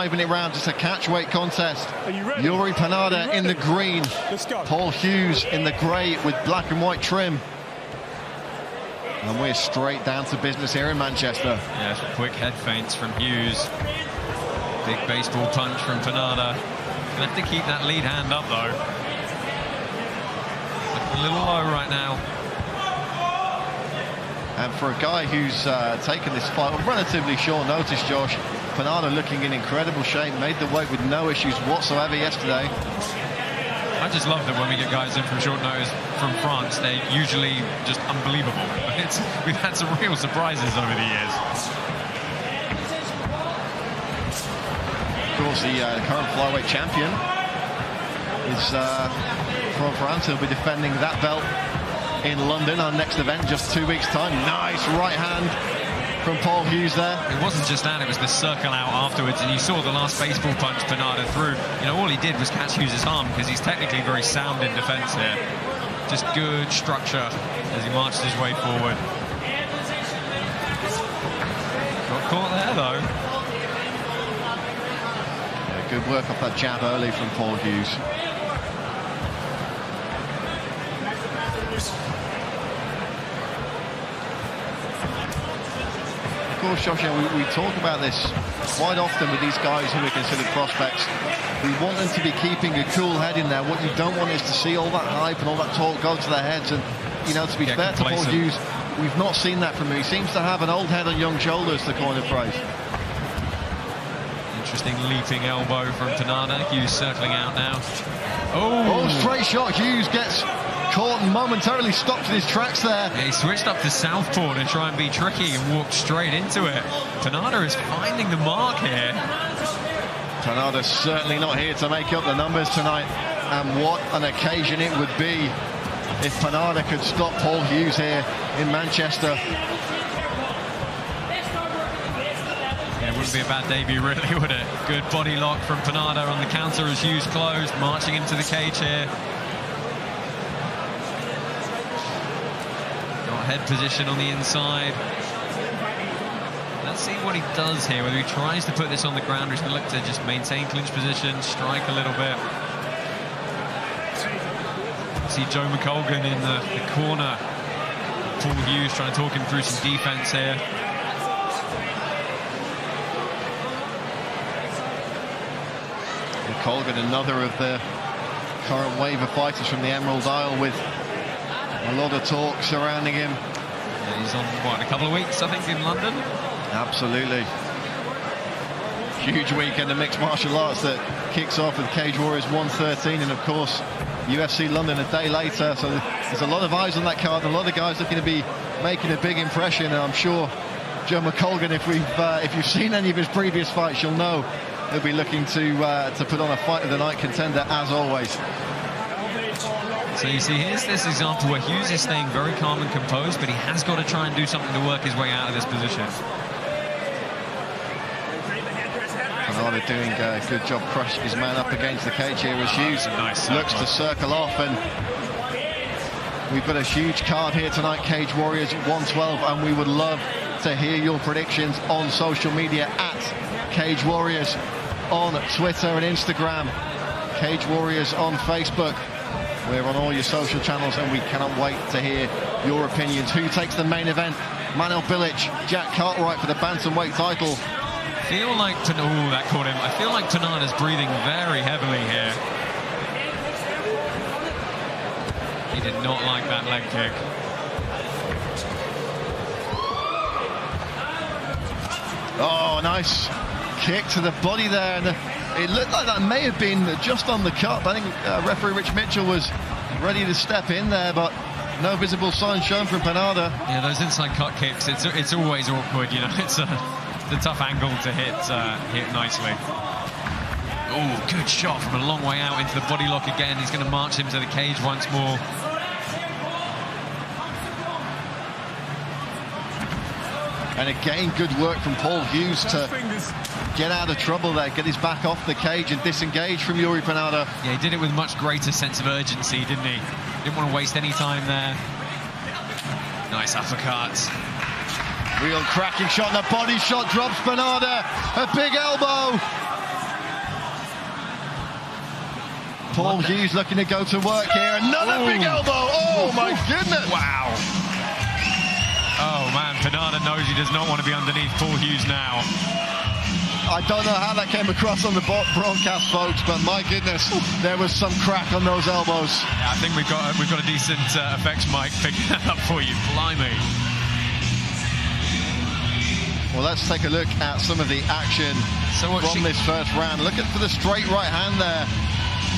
Driving it round, it's a catch-weight contest. Youri Panada in the green, Paul Hughes in the grey with black and white trim. And we're straight down to business here in Manchester. Yeah, quick head feints from Hughes. Big baseball punch from Panada. Gonna have to keep that lead hand up though. Looking a little low right now. And for a guy who's taken this fight on relatively short notice, Josh, Panada looking in incredible shape, made the weight with no issues whatsoever yesterday. I just love that when we get guys in from short notice from France, they're usually just unbelievable. We've had some real surprises over the years. Of course, the current flyweight champion is from France. He'll be defending that belt in London, our next event, just 2 weeks' time. Nice right hand from Paul Hughes there. It wasn't just that, it was the circle out afterwards, and you saw the last baseball punch Panada threw. You know, all he did was catch Hughes' arm, because he's technically very sound in defence here. Just good structure as he marched his way forward. Got caught there, though. Yeah, good work off that jab early from Paul Hughes. Of course, Josh, we talk about this quite often with these guys who are considered prospects. We want them to be keeping a cool head in there. What you don't want is to see all that hype and all that talk go to their heads. And, you know, to be fair to Paul Hughes, we've not seen that from him. He seems to have an old head on young shoulders, to coin a phrase. Interesting leaping elbow from Panada. Hughes circling out now. Oh, straight shot. Hughes gets caught and momentarily stopped in his tracks there. Yeah, he switched up to southpaw to try and be tricky and walked straight into it. Panada is finding the mark here. Panada's certainly not here to make up the numbers tonight. And what an occasion it would be if Panada could stop Paul Hughes here in Manchester. Yeah, it wouldn't be a bad debut, really, would it? Good body lock from Panada on the counter as Hughes closed, marching into the cage here. Head position on the inside. Let's see what he does here, whether he tries to put this on the ground or he's going to look to just maintain clinch position, strike a little bit. See Joe McColgan in the corner. Paul Hughes trying to talk him through some defense here. McColgan, another of the current wave of fighters from the Emerald Isle, with a lot of talk surrounding him. Yeah, he's on, what, in a couple of weeks, I think, in London? Absolutely. Huge weekend of mixed martial arts that kicks off with Cage Warriors 113, and of course UFC London a day later. So there's a lot of eyes on that card, and a lot of guys looking to be making a big impression. And I'm sure Joe McColgan, if you've seen any of his previous fights, you'll know he'll be looking to put on a fight of the night contender, as always. So you see, here's this example where Hughes is staying very calm and composed, but he has got to try and do something to work his way out of this position. Panada doing a good job crushing his man up against the cage here as Hughes looks to circle off. And we've got a huge card here tonight, Cage Warriors 112, and we would love to hear your predictions on social media at Cage Warriors on Twitter and Instagram, Cage Warriors on Facebook. We're on all your social channels, and we cannot wait to hear your opinions. Who takes the main event? Manel Bilic, Jack Cartwright for the bantamweight title. Feel like that caught him. I feel like Panada's breathing very heavily here. He did not like that leg kick. Oh, nice kick to the body there, and it looked like that may have been just on the cut. I think referee Rich Mitchell was ready to step in there, but no visible sign shown from Panada. Yeah, those inside cut kicks, it's always awkward, you know. It's a tough angle to hit nicely. Oh, good shot from a long way out into the body lock again. He's going to march him to the cage once more. And again, good work from Paul Hughes to get out of trouble there, get his back off the cage and disengage from Youri Panada. Yeah, he did it with much greater sense of urgency, didn't he? Didn't want to waste any time there. Nice uppercut. Real cracking shot, and a body shot drops Panada. A big elbow. Paul Hughes looking to go to work here. Another big elbow. Oh, my goodness. Wow. Oh, man, Panada knows he does not want to be underneath Paul Hughes now. I don't know how that came across on the broadcast, folks, but my goodness, there was some crack on those elbows. Yeah, I think we've got a decent effects mic picking that up for you. Blimey. Well, let's take a look at some of the action from this first round. Look for the straight right hand there.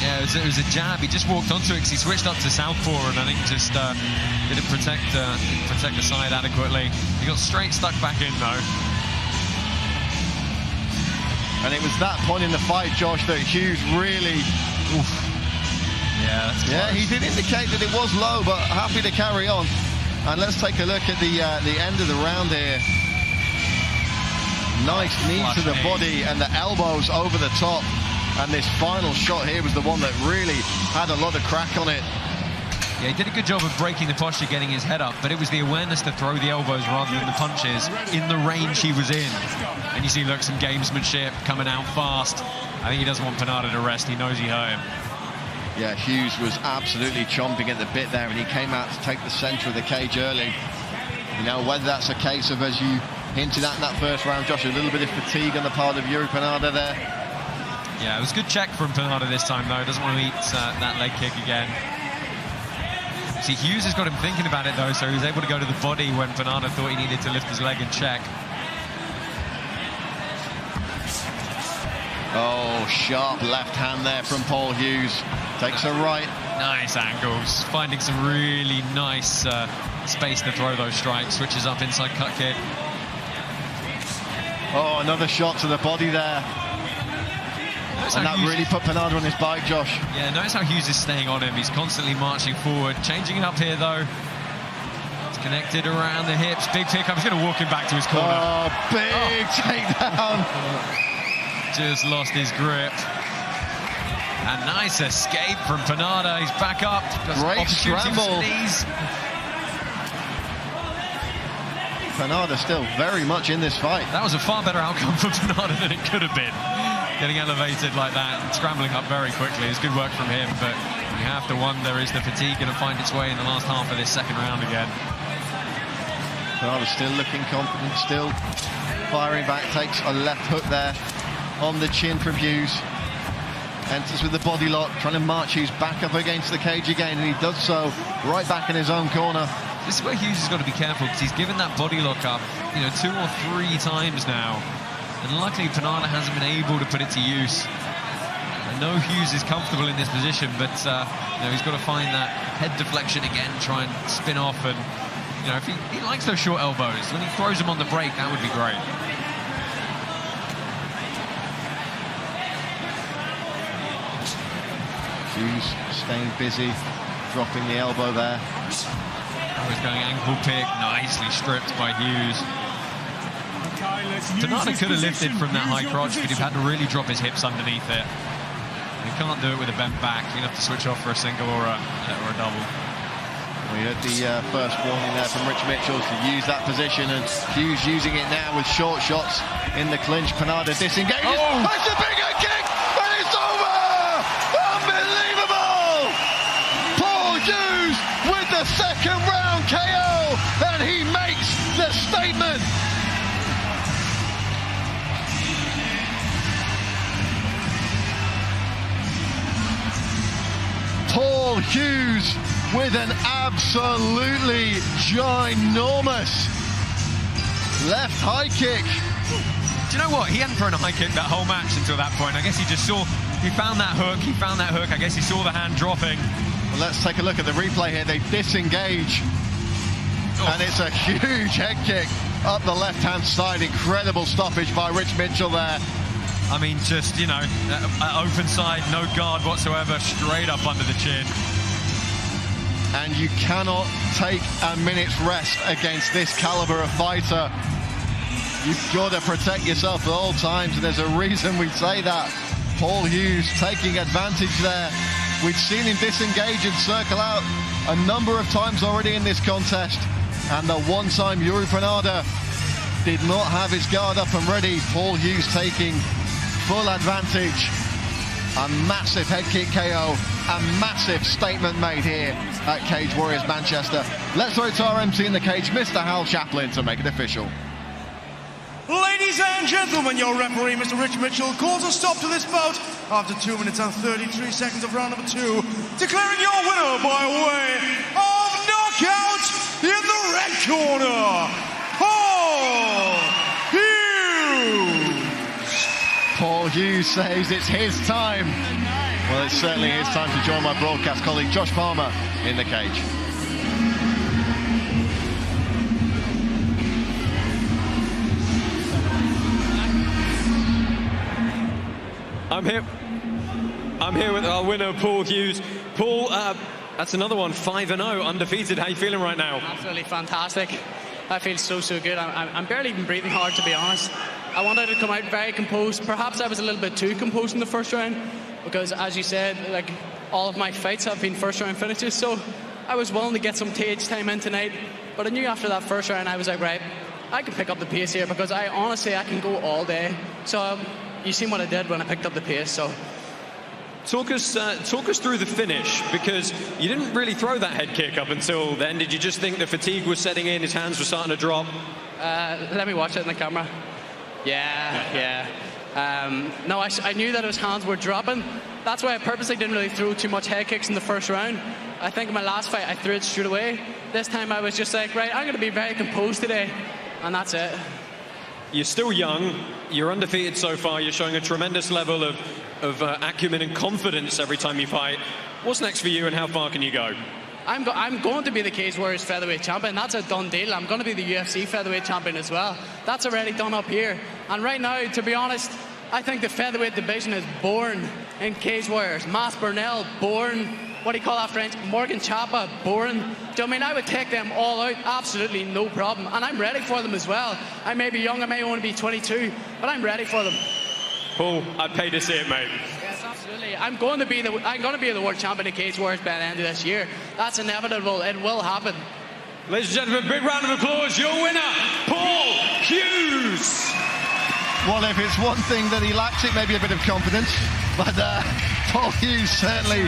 Yeah, it was a jab. He just walked onto it because he switched up to southpaw, and I think just didn't protect the side adequately. He got straight stuck back in though. And it was that point in the fight, Josh, that Hughes really... Oof. Yeah, that's close. Yeah, he did indicate that it was low, but happy to carry on. And let's take a look at the end of the round here. Nice knee to the body and the elbows over the top. And this final shot here was the one that really had a lot of crack on it. Yeah, he did a good job of breaking the posture, getting his head up, but it was the awareness to throw the elbows rather than the punches in the range he was in. And you see, look, some gamesmanship coming out fast. I think he doesn't want Panada to rest. He knows he hurt him. Yeah, Hughes was absolutely chomping at the bit there, and he came out to take the centre of the cage early. You know, whether that's a case of, as you hinted at in that first round, Josh, a little bit of fatigue on the part of Youri Panada there. Yeah, it was a good check from Panada this time, though. Doesn't want to eat that leg kick again. See, Hughes has got him thinking about it, though, so he was able to go to the body when Panada thought he needed to lift his leg and check. Oh, sharp left hand there from Paul Hughes. Takes a right. Nice angles. Finding some really nice space to throw those strikes. Switches up inside cut kick. Oh, another shot to the body there. And that really put Panada on his bike, Josh. Yeah, notice how Hughes is staying on him. He's constantly marching forward. Changing it up here, though. It's connected around the hips. Big pickup. He's going to walk him back to his corner. Oh, big takedown. Just lost his grip. A nice escape from Panada. He's back up. Great scramble. Panada still very much in this fight. That was a far better outcome for Panada than it could have been. Getting elevated like that and scrambling up very quickly is good work from him, but you have to wonder, is the fatigue going to find its way in the last half of this second round again? Panada still looking confident, still firing back, takes a left hook there on the chin from Hughes. Enters with the body lock, trying to march Hughes back up against the cage again, and he does so right back in his own corner. This is where Hughes has got to be careful, because he's given that body lock up, 2 or 3 times now. And luckily, Panada hasn't been able to put it to use. I know Hughes is comfortable in this position, but he's got to find that head deflection again, try and spin off. And if he likes those short elbows, when he throws them on the break, that would be great. Hughes staying busy, dropping the elbow there. He's going ankle pick, nicely stripped by Hughes. Panada could have lifted from that high crotch, but he'd had to really drop his hips underneath it. He can't do it with a bent back. He'll have to switch off for a single or a double. We heard the first warning there from Rich Mitchell to use that position, and Hughes using it now with short shots in the clinch. Panada disengages. Oh! That's a big head kick, and it's over! Unbelievable! Paul Hughes with the second round KO, and he makes the statement. Paul Hughes with an absolutely ginormous left high kick. Do you know what? He hadn't thrown a high kick that whole match until that point. I guess he just saw, he found that hook. I guess he saw the hand dropping. Well, let's take a look at the replay here. They disengage. Oh. And it's a huge head kick up the left-hand side. Incredible stoppage by Rich Mitchell there. I mean, just, open side, no guard whatsoever, straight up under the chin. And you cannot take a minute's rest against this caliber of fighter. You've got to protect yourself at all times, and there's a reason we say that. Paul Hughes taking advantage there. We've seen him disengage and circle out a number of times already in this contest. And the one time Youri Panada did not have his guard up and ready. Paul Hughes taking full advantage. A massive head kick KO, a massive statement made here at Cage Warriors Manchester. Let's throw to our MC in the cage, Mr. Hal Chaplin, to make it official. Ladies and gentlemen, your referee, Mr. Rich Mitchell, calls a stop to this bout after 2 minutes and 33 seconds of round number 2, declaring your winner by way of knockout in the red corner, Paul Hughes. Paul Hughes says it's his time. Well, it's certainly his time to join my broadcast colleague Josh Palmer in the cage. I'm here with our winner, Paul Hughes. Paul, that's another one, 5-0, undefeated. How are you feeling right now? Absolutely fantastic. I feel so good. I'm barely even breathing hard, to be honest. I wanted to come out very composed. Perhaps I was a little bit too composed in the first round because, as you said, like all of my fights have been first round finishes, so I was willing to get some cage time in tonight. But I knew after that first round I was like, right, I can pick up the pace here because I can go all day. So you seen what I did when I picked up the pace. So talk us through the finish, because you didn't really throw that head kick up until then. Did you just think the fatigue was setting in, his hands were starting to drop? Let me watch it in the camera. Yeah. No, I knew that his hands were dropping. That's why I purposely didn't really throw too much head kicks in the first round. I think in my last fight I threw it straight away. This time I was just like, right, I'm going to be very composed today, and that's it. You're still young, you're undefeated so far, you're showing a tremendous level of acumen and confidence every time you fight. What's next for you and how far can you go? I'm going to be the Cage Warriors featherweight champion. That's a done deal. I'm going to be the UFC featherweight champion as well. That's already done up here. And right now, to be honest, I think the featherweight division is born in Cage Warriors. Mas Burnell, born. What do you call that French? Morgan Chapa, born. Do you know what I mean? I would take them all out, absolutely no problem. And I'm ready for them as well. I may be young, I may only be 22, but I'm ready for them. Paul, I'd pay to see it, mate. Yes, absolutely. I'm going to be the world champion of Cage Warriors by the end of this year. That's inevitable. It will happen. Ladies and gentlemen, big round of applause. Your winner, Paul Hughes. Well, if it's one thing that he lacks, it may be a bit of confidence, but Paul Hughes certainly...